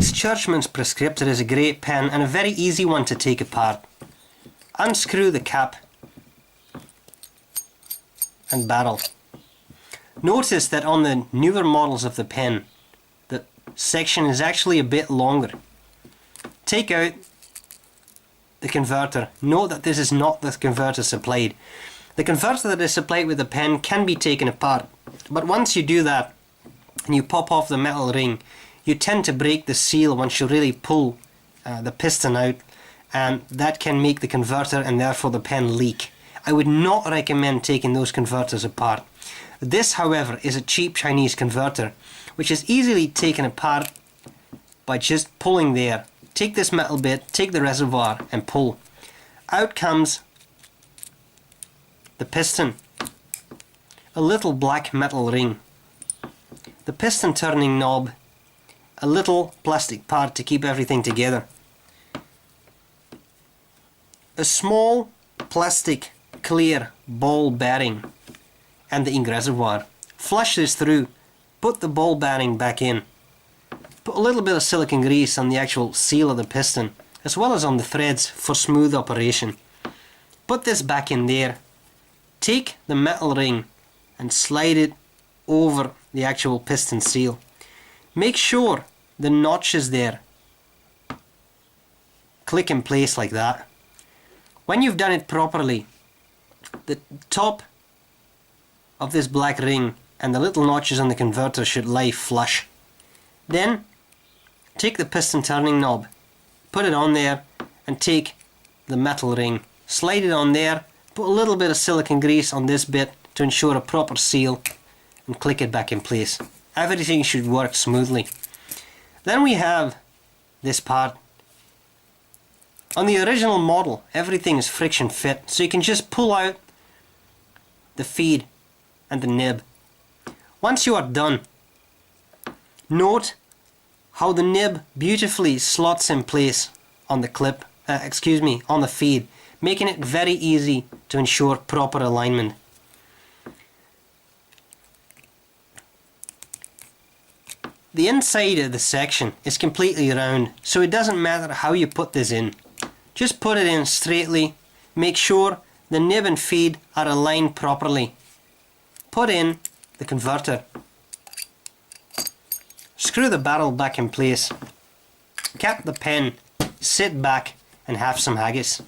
This Churchman's Prescriptor is a great pen and a very easy one to take apart. Unscrew the cap and barrel. Notice that on the newer models of the pen, the section is actually a bit longer. Take out the converter. Note that this is not the converter supplied. The converter that is supplied with the pen can be taken apart, but once you do that and you pop off the metal ring, you tend to break the seal once you really pull the piston out, and that can make the converter and therefore the pen leak. I would not recommend taking those converters apart. This, however, is a cheap Chinese converter which is easily taken apart by just pulling there. Take this metal bit, take the reservoir and pull. Out comes the piston, a little black metal ring, the piston turning knob, a little plastic pad to keep everything together, a small plastic clear ball bearing and the ink reservoir. Flush this through, put the ball bearing back in, put a little bit of silicone grease on the actual seal of the piston as well as on the threads for smooth operation. Put this back in there, take the metal ring and slide it over the actual piston seal. Make sure the notches there click in place like that. When you've done it properly, the top of this black ring and the little notches on the converter should lie flush. Then take the piston turning knob, put it on there and take the metal ring, slide it on there, put a little bit of silicone grease on this bit to ensure a proper seal and click it back in place. Everything should work smoothly. Then we have this part. On the original model everything is friction fit, so you can just pull out the feed and the nib. Once you are done, note how the nib beautifully slots in place on the clip, on the feed, making it very easy to ensure proper alignment. The inside of the section is completely round, so it doesn't matter how you put this in. Just put it in straightly, make sure the nib and feed are aligned properly. Put in the converter. Screw the barrel back in place. Cap the pen, sit back and have some haggis.